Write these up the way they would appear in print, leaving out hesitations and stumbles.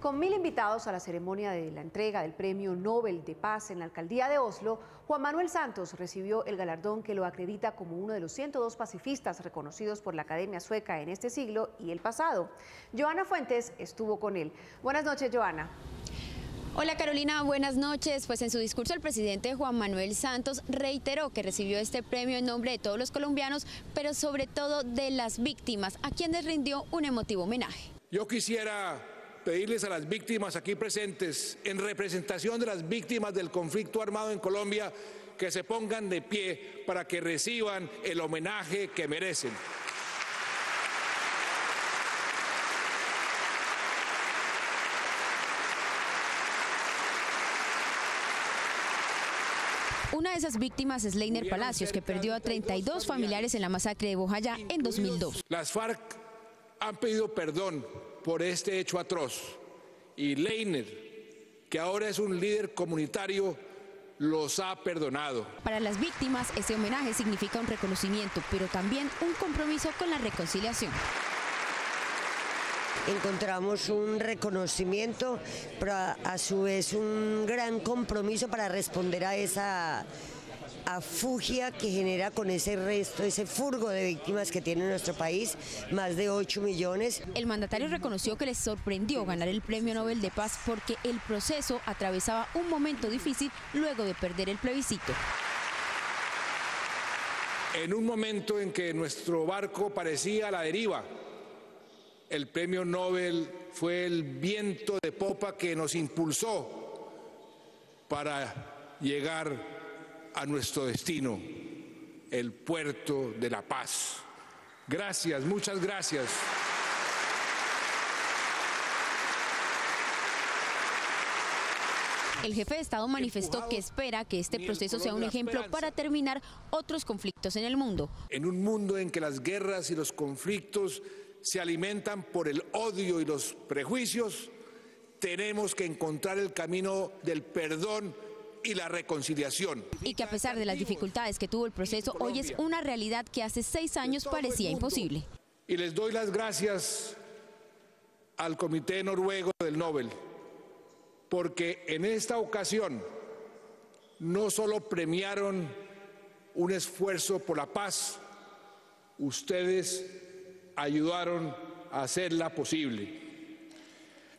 Con 1000 invitados a la ceremonia de la entrega del Premio Nobel de Paz en la alcaldía de Oslo, Juan Manuel Santos recibió el galardón que lo acredita como uno de los 102 pacifistas reconocidos por la Academia Sueca en este siglo y el pasado. Joana Fuentes estuvo con él. Buenas noches, Joana. Hola Carolina, buenas noches. Pues en su discurso el presidente Juan Manuel Santos reiteró que recibió este premio en nombre de todos los colombianos, pero sobre todo de las víctimas, a quienes rindió un emotivo homenaje. Yo quisiera pedirles a las víctimas aquí presentes, en representación de las víctimas del conflicto armado en Colombia, que se pongan de pie para que reciban el homenaje que merecen. Una de esas víctimas es Leiner Palacios, que perdió a 32 familiares en la masacre de Bojayá en 2002. Las FARC han pedido perdón por este hecho atroz y Leiner, que ahora es un líder comunitario, los ha perdonado. Para las víctimas, ese homenaje significa un reconocimiento, pero también un compromiso con la reconciliación. Encontramos un reconocimiento, pero a su vez un gran compromiso para responder a esa afugia que genera con ese resto, ese furgo de víctimas que tiene nuestro país, más de 8 millones. El mandatario reconoció que les sorprendió ganar el Premio Nobel de Paz porque el proceso atravesaba un momento difícil luego de perder el plebiscito. En un momento en que nuestro barco parecía a la deriva, el Premio Nobel fue el viento de popa que nos impulsó para llegar a nuestro destino, el puerto de la paz. Gracias, muchas gracias. El jefe de Estado manifestó que espera que este proceso sea un ejemplo para terminar otros conflictos en el mundo. En un mundo en que las guerras y los conflictos se alimentan por el odio y los prejuicios, tenemos que encontrar el camino del perdón y la reconciliación. Y que a pesar de las dificultades que tuvo el proceso, hoy es una realidad que hace 6 años parecía imposible. Y les doy las gracias al Comité Noruego del Nobel, porque en esta ocasión no solo premiaron un esfuerzo por la paz, ustedes ayudaron a hacerla posible.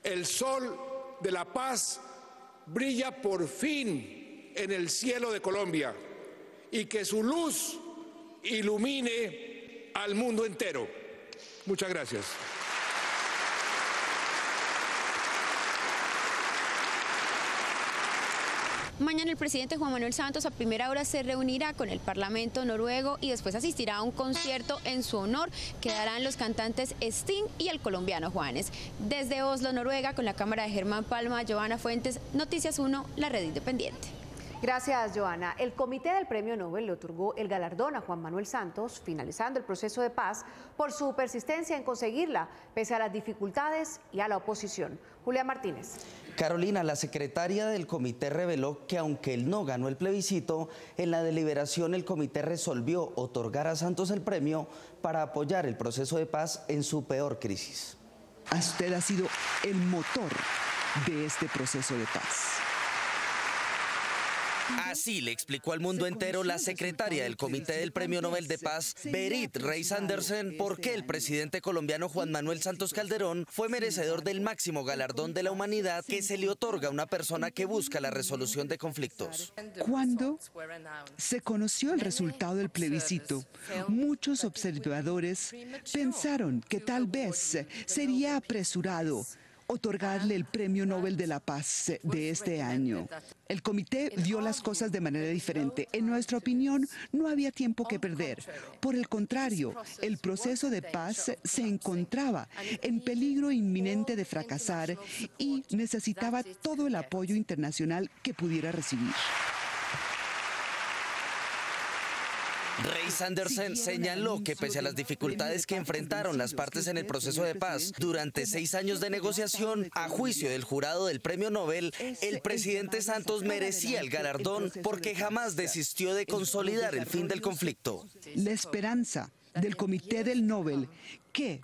El sol de la paz brilla por fin en el cielo de Colombia y que su luz ilumine al mundo entero. Muchas gracias. Mañana el presidente Juan Manuel Santos a primera hora se reunirá con el Parlamento noruego y después asistirá a un concierto en su honor que darán los cantantes Sting y el colombiano Juanes. Desde Oslo, Noruega, con la cámara de Germán Palma, Joana Fuentes, Noticias 1, la red independiente. Gracias, Joana. El Comité del Premio Nobel le otorgó el galardón a Juan Manuel Santos, finalizando el proceso de paz, por su persistencia en conseguirla, pese a las dificultades y a la oposición. Julián Martínez. Carolina, la secretaria del comité reveló que aunque él no ganó el plebiscito, en la deliberación el comité resolvió otorgar a Santos el premio para apoyar el proceso de paz en su peor crisis. Usted ha sido el motor de este proceso de paz. Así le explicó al mundo entero la secretaria del Comité del Premio Nobel de Paz, Berit Reiss-Andersen, por qué el presidente colombiano Juan Manuel Santos Calderón fue merecedor del máximo galardón de la humanidad que se le otorga a una persona que busca la resolución de conflictos. Cuando se conoció el resultado del plebiscito, muchos observadores pensaron que tal vez sería apresurado otorgarle el Premio Nobel de la Paz de este año. El comité vio las cosas de manera diferente. En nuestra opinión, no había tiempo que perder. Por el contrario, el proceso de paz se encontraba en peligro inminente de fracasar y necesitaba todo el apoyo internacional que pudiera recibir. Reiss-Andersen señaló que pese a las dificultades que enfrentaron las partes en el proceso de paz durante 6 años de negociación, a juicio del jurado del Premio Nobel, el presidente Santos merecía el galardón porque jamás desistió de consolidar el fin del conflicto. La esperanza del Comité del Nobel que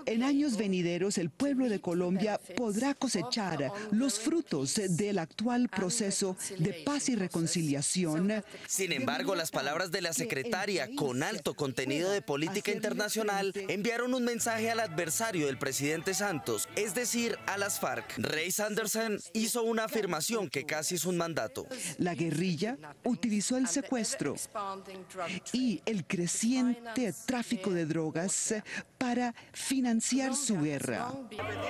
en años venideros el pueblo de Colombia podrá cosechar los frutos del actual proceso de paz y reconciliación. Sin embargo, las palabras de la secretaria, con alto contenido de política internacional, enviaron un mensaje al adversario del presidente Santos, es decir, a las FARC. Reis Andersen hizo una afirmación que casi es un mandato. La guerrilla utilizó el secuestro y el creciente tráfico de drogas para financiar su guerra.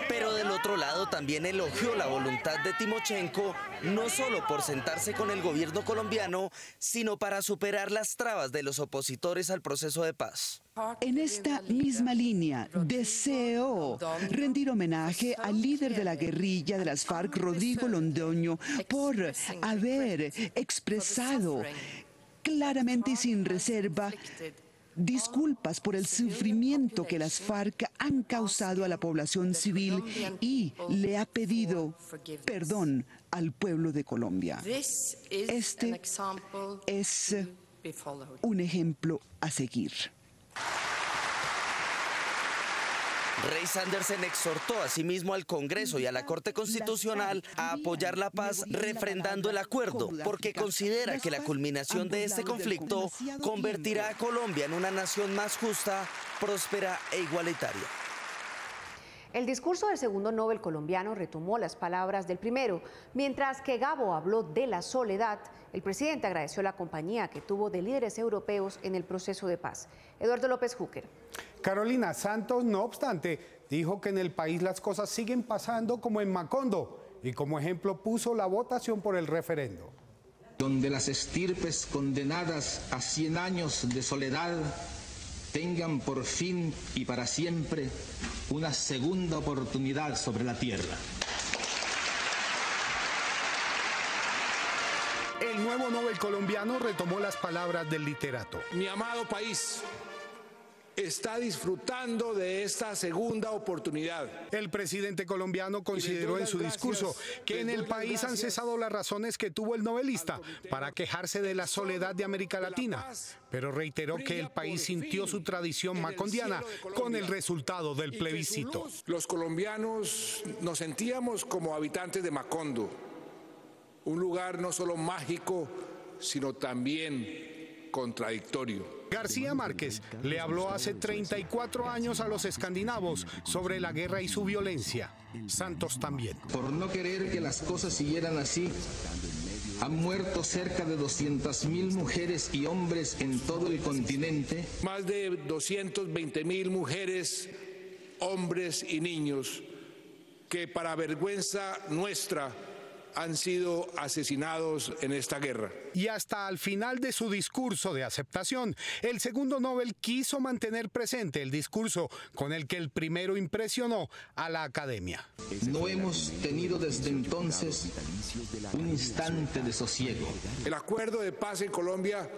Pero del otro lado también elogió la voluntad de Timochenko, no solo por sentarse con el gobierno colombiano, sino para superar las trabas de los opositores al proceso de paz. En esta misma línea, deseo rendir homenaje al líder de la guerrilla de las FARC, Rodrigo Londoño, por haber expresado claramente y sin reserva disculpas por el sufrimiento que las FARC han causado a la población civil y le ha pedido perdón al pueblo de Colombia. Este es un ejemplo a seguir. Reis Andersen exhortó asimismo al Congreso y a la Corte Constitucional a apoyar la paz refrendando el acuerdo, porque considera que la culminación de este conflicto convertirá a Colombia en una nación más justa, próspera e igualitaria. El discurso del segundo Nobel colombiano retomó las palabras del primero. Mientras que Gabo habló de la soledad, el presidente agradeció la compañía que tuvo de líderes europeos en el proceso de paz. Eduardo López Júquer. Carolina Santos, no obstante, dijo que en el país las cosas siguen pasando como en Macondo y como ejemplo puso la votación por el referendo. Donde las estirpes condenadas a 100 años de soledad tengan por fin y para siempre una segunda oportunidad sobre la tierra. El nuevo Nobel colombiano retomó las palabras del literato. Mi amado país está disfrutando de esta segunda oportunidad. El presidente colombiano consideró en su discurso que en el país han cesado las razones que tuvo el novelista para quejarse de la soledad de América Latina, pero reiteró que el país sintió su tradición macondiana con el resultado del plebiscito. Los colombianos nos sentíamos como habitantes de Macondo, un lugar no solo mágico, sino también contradictorio. García Márquez le habló hace 34 años a los escandinavos sobre la guerra y su violencia. Santos también. Por no querer que las cosas siguieran así, han muerto cerca de 200.000 mujeres y hombres en todo el continente. Más de 220.000 mujeres, hombres y niños que para vergüenza nuestra han sido asesinados en esta guerra. Y hasta al final de su discurso de aceptación, el segundo Nobel quiso mantener presente el discurso con el que el primero impresionó a la academia. No hemos tenido desde entonces un instante de sosiego. El acuerdo de paz en Colombia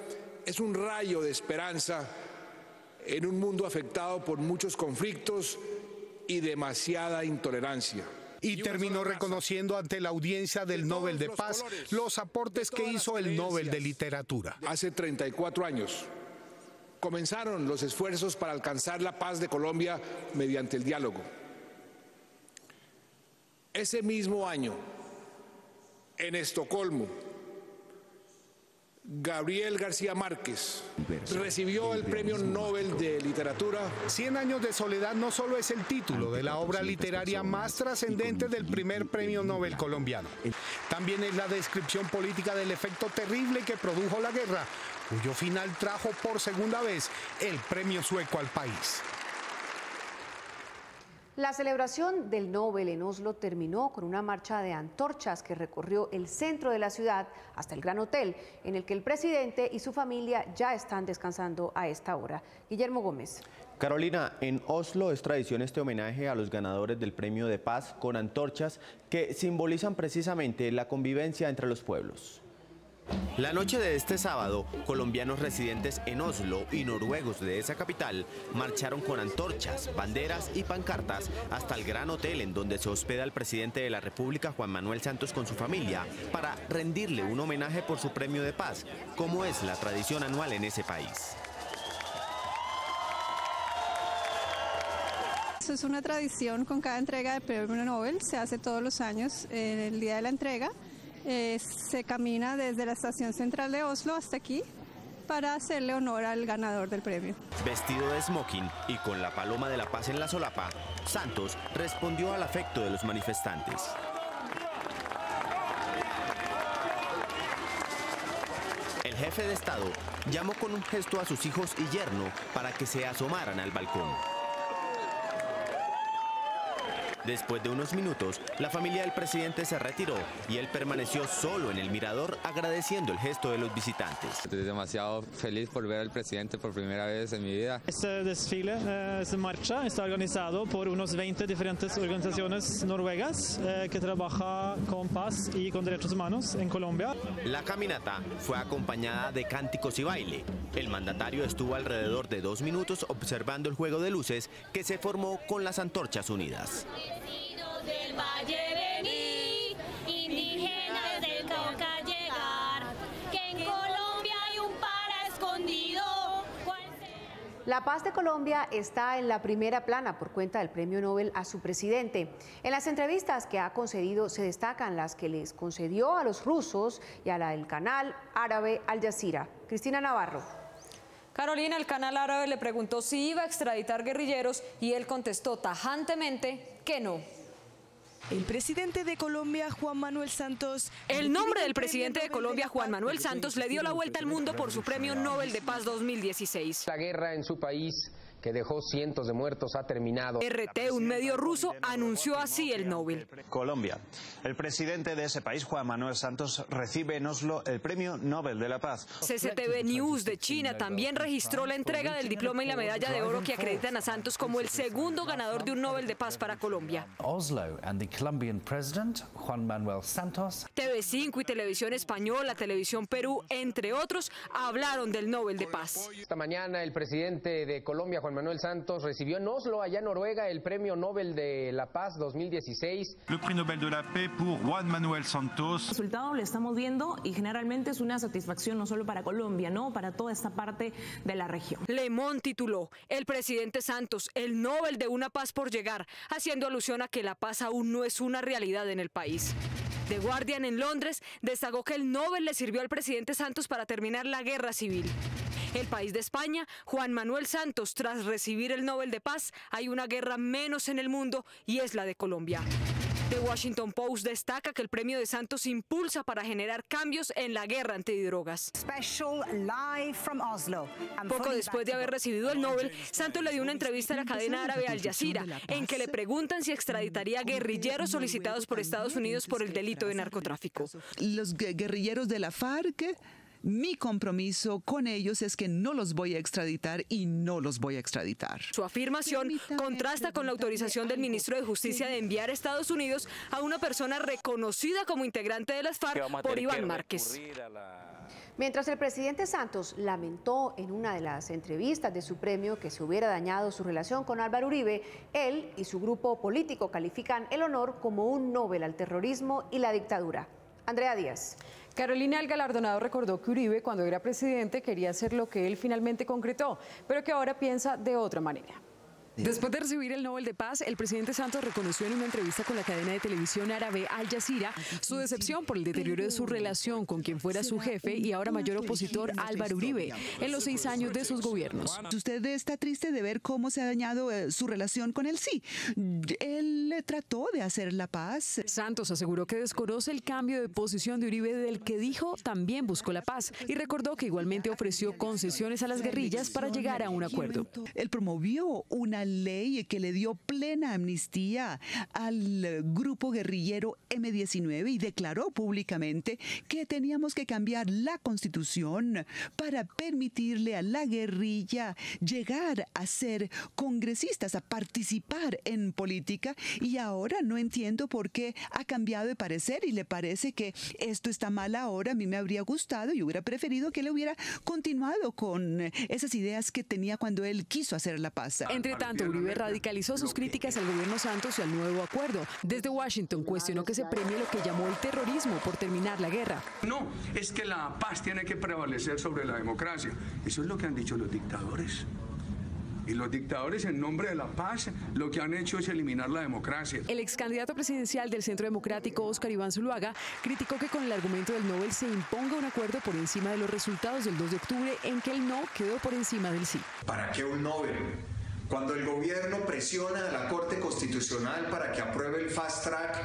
es un rayo de esperanza en un mundo afectado por muchos conflictos y demasiada intolerancia. Y terminó reconociendo ante la audiencia del Nobel de Paz los aportes que hizo el Nobel de Literatura. Hace 34 años comenzaron los esfuerzos para alcanzar la paz de Colombia mediante el diálogo. Ese mismo año, en Estocolmo, Gabriel García Márquez recibió el Premio Nobel de Literatura. 100 años de soledad no solo es el título de la obra literaria más trascendente del primer Premio Nobel colombiano. También es la descripción política del efecto terrible que produjo la guerra, cuyo final trajo por segunda vez el premio sueco al país. La celebración del Nobel en Oslo terminó con una marcha de antorchas que recorrió el centro de la ciudad hasta el Gran Hotel, en el que el presidente y su familia ya están descansando a esta hora. Guillermo Gómez. Carolina, en Oslo es tradición este homenaje a los ganadores del Premio de Paz con antorchas que simbolizan precisamente la convivencia entre los pueblos. La noche de este sábado, colombianos residentes en Oslo y noruegos de esa capital marcharon con antorchas, banderas y pancartas hasta el Gran Hotel en donde se hospeda el presidente de la República, Juan Manuel Santos, con su familia, para rendirle un homenaje por su premio de paz, como es la tradición anual en ese país. Es una tradición con cada entrega del premio Nobel, se hace todos los años en el día de la entrega. Se camina desde la estación central de Oslo hasta aquí para hacerle honor al ganador del premio. Vestido de smoking y con la paloma de la paz en la solapa, Santos respondió al afecto de los manifestantes. El jefe de Estado llamó con un gesto a sus hijos y yerno para que se asomaran al balcón. Después de unos minutos, la familia del presidente se retiró y él permaneció solo en el mirador agradeciendo el gesto de los visitantes. Estoy demasiado feliz por ver al presidente por primera vez en mi vida. Este desfile, esta marcha, está organizado por unos 20 diferentes organizaciones noruegas que trabajan con paz y con derechos humanos en Colombia. La caminata fue acompañada de cánticos y baile. El mandatario estuvo alrededor de 2 minutos observando el juego de luces que se formó con las antorchas unidas. Del valle vení, indígenas del Cauca llegar, que en Colombia hay un para escondido. La paz de Colombia está en la primera plana por cuenta del premio Nobel a su presidente. En las entrevistas que ha concedido se destacan las que les concedió a los rusos y a la del canal árabe Al Jazeera. Cristina Navarro. Carolina, el canal árabe le preguntó si iba a extraditar guerrilleros y él contestó tajantemente que no. El presidente de Colombia, Juan Manuel Santos. El nombre del presidente de Colombia, Juan Manuel Santos, le dio la vuelta al mundo por su premio Nobel de Paz 2016. La guerra en su país, que dejó cientos de muertos, ha terminado. RT, un medio ruso, anunció así el Nobel. Colombia. El presidente de ese país, Juan Manuel Santos, recibe en Oslo el premio Nobel de la Paz. CCTV News de China también registró la entrega del diploma y la medalla de oro que acreditan a Santos como el segundo ganador de un Nobel de Paz para Colombia. Oslo and the Colombian president, Juan Manuel Santos. TV5 y Televisión Española, Televisión Perú, entre otros, hablaron del Nobel de Paz. Esta mañana el presidente de Colombia, Juan Manuel Santos, recibió en Oslo, allá en Noruega, el premio Nobel de la Paz 2016. El Prix Nobel de la Paix por Juan Manuel Santos. El resultado lo estamos viendo y generalmente es una satisfacción no solo para Colombia, no, para toda esta parte de la región. Le Monde tituló: el presidente Santos, el Nobel de una paz por llegar, haciendo alusión a que la paz aún no es una realidad en el país. The Guardian en Londres destacó que el Nobel le sirvió al presidente Santos para terminar la guerra civil. El País de España, Juan Manuel Santos, tras recibir el Nobel de Paz, hay una guerra menos en el mundo y es la de Colombia. The Washington Post destaca que el premio de Santos impulsa para generar cambios en la guerra antidrogas. Poco después de haber recibido el Nobel, Santos le dio una entrevista a la cadena árabe Al Jazeera, en que le preguntan si extraditaría guerrilleros solicitados por Estados Unidos por el delito de narcotráfico. Los guerrilleros de la FARC, mi compromiso con ellos es que no los voy a extraditar y no los voy a extraditar. Su afirmación contrasta con la autorización del ministro de Justicia de enviar a Estados Unidos a una persona reconocida como integrante de las FARC por Iván Márquez. Mientras el presidente Santos lamentó en una de las entrevistas de su premio que se hubiera dañado su relación con Álvaro Uribe, él y su grupo político califican el honor como un Nobel al terrorismo y la dictadura. Andrea Díaz. Carolina, el galardonado recordó que Uribe, cuando era presidente, quería hacer lo que él finalmente concretó, pero que ahora piensa de otra manera. Después de recibir el Nobel de Paz, el presidente Santos reconoció en una entrevista con la cadena de televisión árabe Al Jazeera su decepción por el deterioro de su relación con quien fuera su jefe y ahora mayor opositor, Álvaro Uribe, en los 6 años de sus gobiernos. Usted está triste de ver cómo se ha dañado su relación con él. Sí, él trató de hacer la paz. Santos aseguró que desconoce el cambio de posición de Uribe, del que dijo también buscó la paz, y recordó que igualmente ofreció concesiones a las guerrillas para llegar a un acuerdo. Él promovió una ley que le dio plena amnistía al grupo guerrillero M-19 y declaró públicamente que teníamos que cambiar la Constitución para permitirle a la guerrilla llegar a ser congresistas, a participar en política, y ahora no entiendo por qué ha cambiado de parecer y le parece que esto está mal ahora. A mí me habría gustado y hubiera preferido que él hubiera continuado con esas ideas que tenía cuando él quiso hacer la paz. Entre tanto, Uribe radicalizó sus críticas al gobierno Santos y al nuevo acuerdo. Desde Washington cuestionó que se premie lo que llamó el terrorismo por terminar la guerra. No, es que la paz tiene que prevalecer sobre la democracia. Eso es lo que han dicho los dictadores. Y los dictadores, en nombre de la paz, lo que han hecho es eliminar la democracia. El ex candidato presidencial del Centro Democrático, Óscar Iván Zuluaga, criticó que con el argumento del Nobel se imponga un acuerdo por encima de los resultados del 2 de octubre en que el no quedó por encima del sí. ¿Para qué un Nobel? Cuando el gobierno presiona a la Corte Constitucional para que apruebe el fast track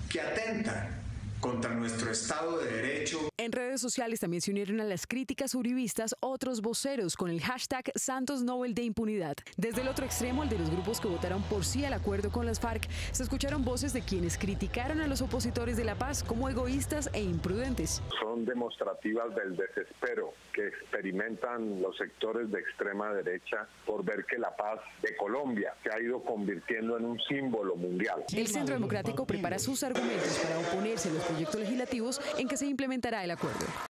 que atenta contra nuestro Estado de Derecho. En redes sociales también se unieron a las críticas uribistas otros voceros con el hashtag Santos Nobel de Impunidad. Desde el otro extremo, el de los grupos que votaron por sí al acuerdo con las FARC, se escucharon voces de quienes criticaron a los opositores de la paz como egoístas e imprudentes. Son demostrativas del desespero que experimentan los sectores de extrema derecha por ver que la paz de Colombia se ha ido convirtiendo en un símbolo mundial. El Centro Democrático prepara sus argumentos para oponerse a los proyectos legislativos en que se implementará el acuerdo.